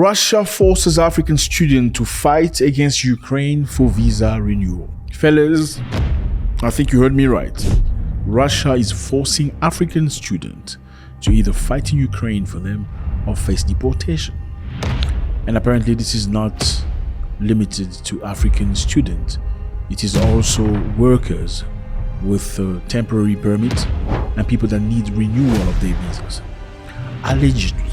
Russia forces African students to fight against Ukraine for visa renewal. Fellas, I think you heard me right. Russia is forcing African students to either fight in Ukraine for them or face deportation. And apparently this is not limited to African students. It is also workers with temporary permits and people that need renewal of their visas. Allegedly.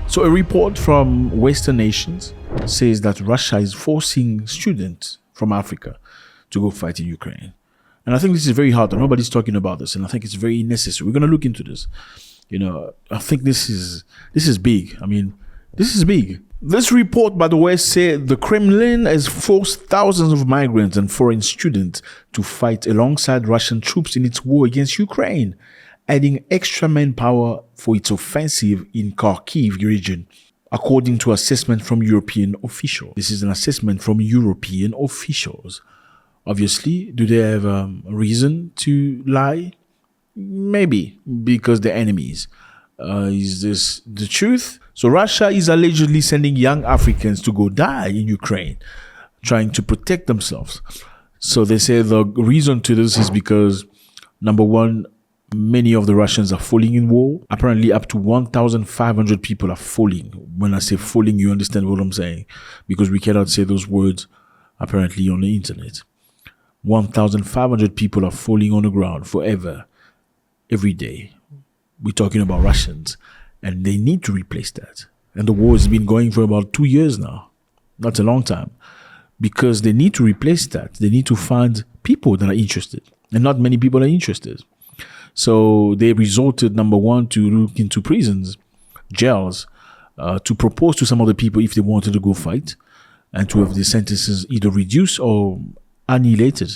So a report from Western nations says that Russia is forcing students from Africa to go fight in Ukraine. And I think this is very hard. Nobody's talking about this, and I think it's very necessary. We're going to look into this. I think this is big. This is big. This report, by the way, said the Kremlin has forced thousands of migrants and foreign students to fight alongside Russian troops in its war against Ukraine, adding extra manpower for its offensive in Kharkiv region, according to assessment from European officials. This is an assessment from European officials. Obviously, do they have a reason to lie? Maybe, because they're enemies. Is this the truth? So Russia is allegedly sending young Africans to go die in Ukraine, trying to protect themselves. So they say the reason to this is because, number one, many of the Russians are falling in war. Apparently up to 1,500 people are falling. When I say falling, you understand what I'm saying, because we cannot say those words apparently on the internet. 1,500 people are falling on the ground forever, every day. We're talking about Russians, and they need to replace that. And the war has been going for about 2 years now. That's a long time. Because they need to replace that. They need to find people that are interested. And not many people are interested. So they resorted, number one, to look into prisons, jails, to propose to some of the people if they wanted to go fight, and to have the sentences either reduced or annihilated,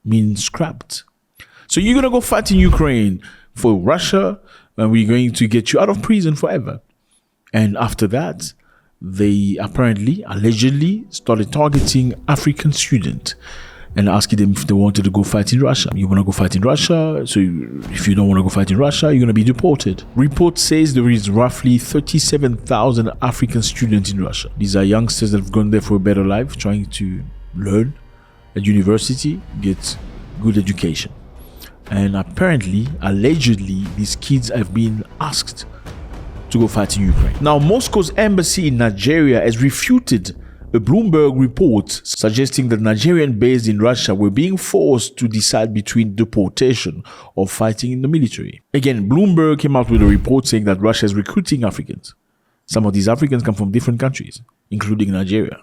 means scrapped. So you're going to go fight in Ukraine for Russia, and we're going to get you out of prison forever. And after that, they apparently, allegedly, started targeting African students and asking them if they wanted to go fight in Russia. You want to go fight in Russia? So if you don't want to go fight in Russia, you're going to be deported. Report says there is roughly 37,000 African students in Russia. These are youngsters that have gone there for a better life, trying to learn at university, get good education. And apparently, allegedly, these kids have been asked to go fight in Ukraine. Now, Moscow's embassy in Nigeria has refuted a Bloomberg report suggesting that Nigerians based in Russia were being forced to decide between deportation or fighting in the military. Again, Bloomberg came out with a report saying that Russia is recruiting Africans. Some of these Africans come from different countries, including Nigeria.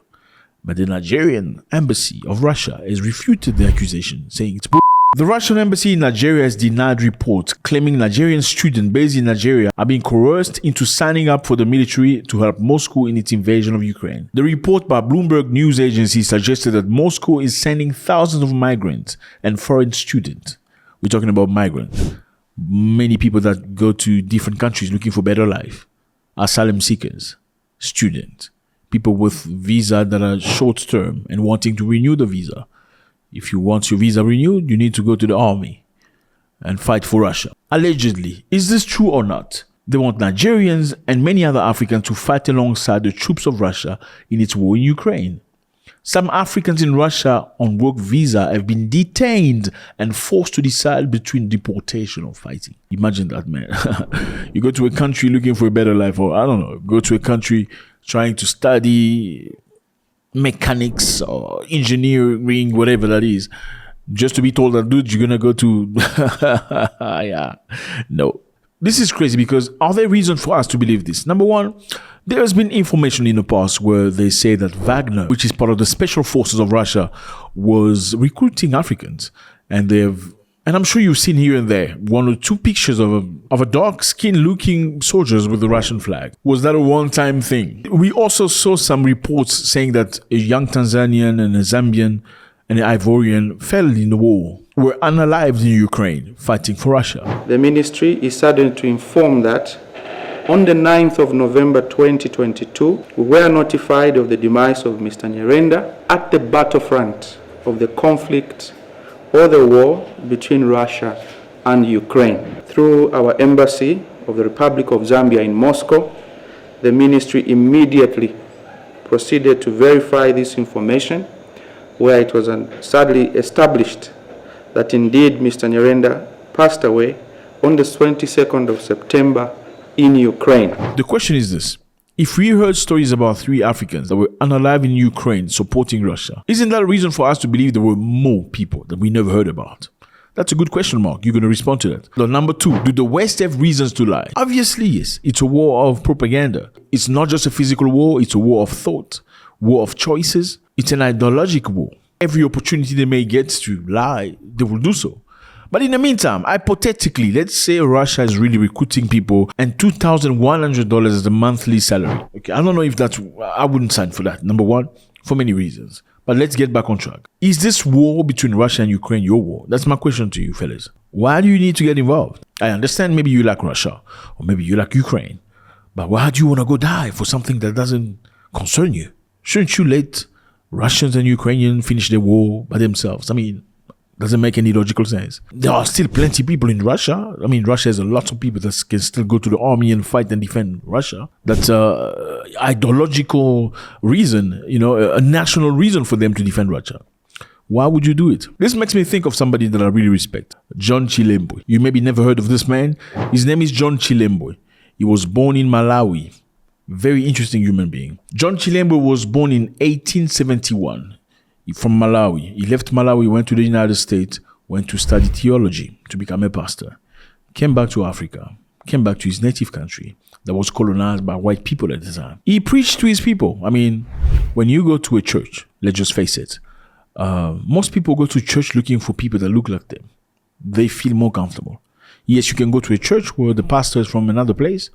But the Nigerian embassy of Russia has refuted the accusation, saying it's bull. The Russian embassy in Nigeria has denied reports claiming Nigerian students based in Nigeria are being coerced into signing up for the military to help Moscow in its invasion of Ukraine. The report by Bloomberg News Agency suggested that Moscow is sending thousands of migrants and foreign students. We're talking about migrants. Many people that go to different countries looking for better life. Asylum seekers, students, people with visa that are short term and wanting to renew the visa. If you want your visa renewed, you need to go to the army and fight for Russia. Allegedly, is this true or not? They want Nigerians and many other Africans to fight alongside the troops of Russia in its war in Ukraine. Some Africans in Russia on work visa have been detained and forced to decide between deportation or fighting. Imagine that, man. You go to a country looking for a better life, or I don't know, go to a country trying to study mechanics or engineering, whatever that is, just to be told that, dude, you're gonna go to yeah. No, this is crazy, because are there reasons for us to believe this? Number one, there has been information in the past where they say that Wagner, which is part of the special forces of Russia, was recruiting Africans, and I'm sure you've seen here and there one or two pictures of a dark-skinned looking soldiers with the Russian flag. Was that a one-time thing? We also saw some reports saying that a young Tanzanian and a Zambian and an Ivorian fell in the war, were unalived in Ukraine, fighting for Russia. The ministry is saddened to inform that on the 9th of November 2022, we were notified of the demise of Mr. Nyirenda at the battlefront of the conflict or the war between Russia and Ukraine. Through our embassy of the Republic of Zambia in Moscow, the ministry immediately proceeded to verify this information, where it was sadly established that indeed Mr. Nyirenda passed away on the 22nd of September in Ukraine. The question is this. If we heard stories about 3 Africans that were unalive in Ukraine supporting Russia, isn't that a reason for us to believe there were more people that we never heard about? That's a good question mark. You're going to respond to that. Now, number 2, do the West have reasons to lie? Obviously, yes. It's a war of propaganda. It's not just a physical war. It's a war of thought, war of choices. It's an ideological war. Every opportunity they may get to lie, they will do so. But in the meantime, hypothetically, let's say Russia is really recruiting people and $2,100 is the monthly salary. Okay, I don't know if I wouldn't sign for that. Number 1, for many reasons. But let's get back on track. Is this war between Russia and Ukraine your war? That's my question to you, fellas. Why do you need to get involved? I understand maybe you like Russia or maybe you like Ukraine. But why do you want to go die for something that doesn't concern you? Shouldn't you let Russians and Ukrainians finish their war by themselves? I mean, doesn't make any logical sense. There are still plenty of people in Russia. I mean, Russia has a lot of people that can still go to the army and fight and defend Russia. That's a ideological reason, a national reason for them to defend Russia. Why would you do it? This makes me think of somebody that I really respect, John Chilembwe. You maybe never heard of this man. His name is John Chilembwe. He was born in Malawi. Very interesting human being. John Chilembwe was born in 1871. From Malawi. He left Malawi, went to the United States, went to study theology to become a pastor. Came back to Africa, came back to his native country that was colonized by white people at the time. He preached to his people. I mean, when you go to a church, let's just face it, most people go to church looking for people that look like them. They feel more comfortable. Yes, you can go to a church where the pastor is from another place.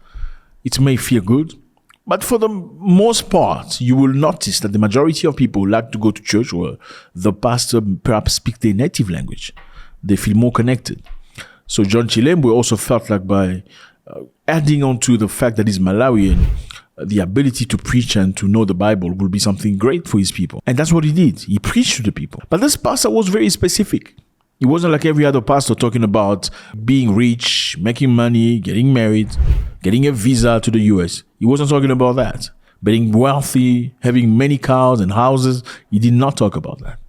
It may feel good. But for the most part, you will notice that the majority of people like to go to church where the pastor perhaps speaks their native language. They feel more connected. So John Chilembwe also felt like by adding on to the fact that he's Malawian, the ability to preach and to know the Bible will be something great for his people. And that's what he did. He preached to the people. But this pastor was very specific. It wasn't like every other pastor talking about being rich, making money, getting married, getting a visa to the US. He wasn't talking about that. Being wealthy, having many cars and houses. He did not talk about that.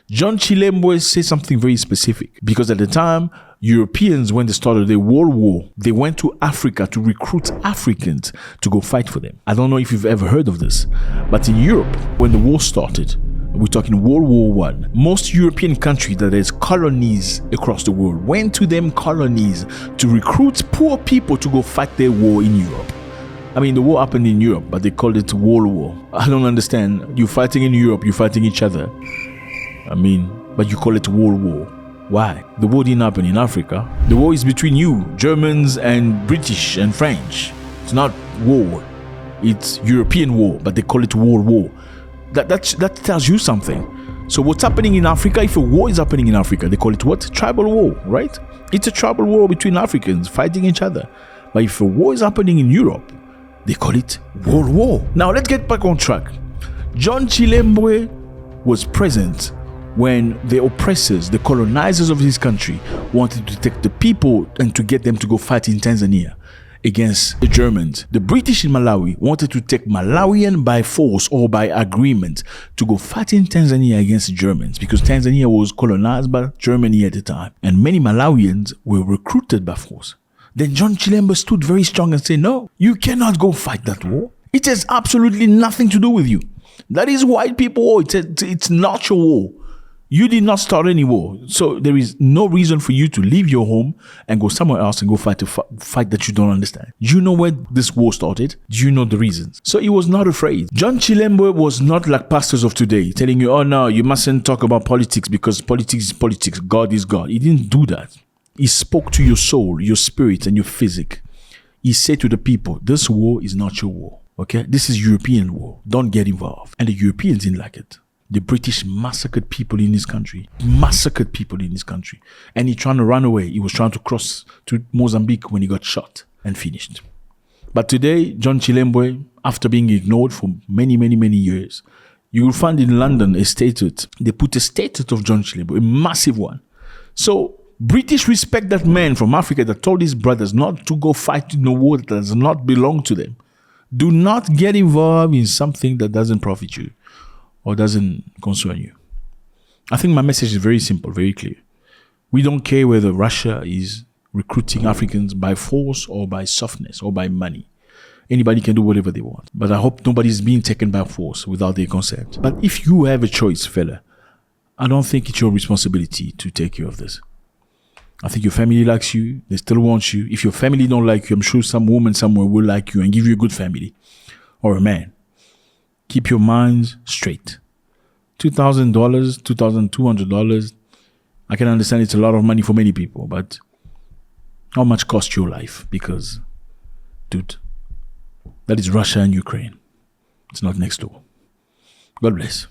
John Chilembwe said something very specific because at the time, Europeans, when they started the World War, they went to Africa to recruit Africans to go fight for them. I don't know if you've ever heard of this, but in Europe, when the war started, we're talking World War I. Most European countries that has colonies across the world went to them colonies to recruit poor people to go fight their war in Europe. I mean, the war happened in Europe, but they called it World War. I don't understand. You're fighting in Europe, you're fighting each other. I mean, but you call it World War. Why? The war didn't happen in Africa. The war is between you, Germans and British and French. It's not war. It's European war, but they call it World War. That tells you something. So what's happening in Africa, if a war is happening in Africa, they call it what? Tribal war, right? It's a tribal war between Africans fighting each other. But if a war is happening in Europe, they call it World War. Now let's get back on track. John Chilembwe was present when the oppressors, the colonizers of his country, wanted to take the people and to get them to go fight in Tanzania against the Germans. The British in Malawi wanted to take Malawian by force or by agreement to go fight in Tanzania against the Germans because Tanzania was colonized by Germany at the time and many Malawians were recruited by force. Then John Chilembwe stood very strong and said, no, you cannot go fight that war. It has absolutely nothing to do with you. That is white people war. It's not your war. You did not start any war. So there is no reason for you to leave your home and go somewhere else and go fight a fight that you don't understand. Do you know where this war started? Do you know the reasons? So he was not afraid. John Chilembwe was not like pastors of today telling you, oh no, you mustn't talk about politics because politics is politics. God is God. He didn't do that. He spoke to your soul, your spirit, and your physique. He said to the people, this war is not your war. Okay? This is European war. Don't get involved. And the Europeans didn't like it. The British massacred people in this country. And he trying to run away. He was trying to cross to Mozambique when he got shot and finished. But today, John Chilembwe, after being ignored for many, many, many years, you will find in London a statue. They put a statue of John Chilembwe, a massive one. So British respect that man from Africa that told his brothers not to go fight in a war that does not belong to them. Do not get involved in something that doesn't profit you or doesn't concern you. I think my message is very simple, very clear. We don't care whether Russia is recruiting Africans by force or by softness or by money. Anybody can do whatever they want. But I hope nobody's being taken by force without their consent. But if you have a choice, fella, I don't think it's your responsibility to take care of this. I think your family likes you. They still want you. If your family don't like you, I'm sure some woman somewhere will like you and give you a good family. Or a man. Keep your minds straight. $2,000, $2,200. I can understand it's a lot of money for many people, but how much cost your life? Because, dude, that is Russia and Ukraine. It's not next door. God bless.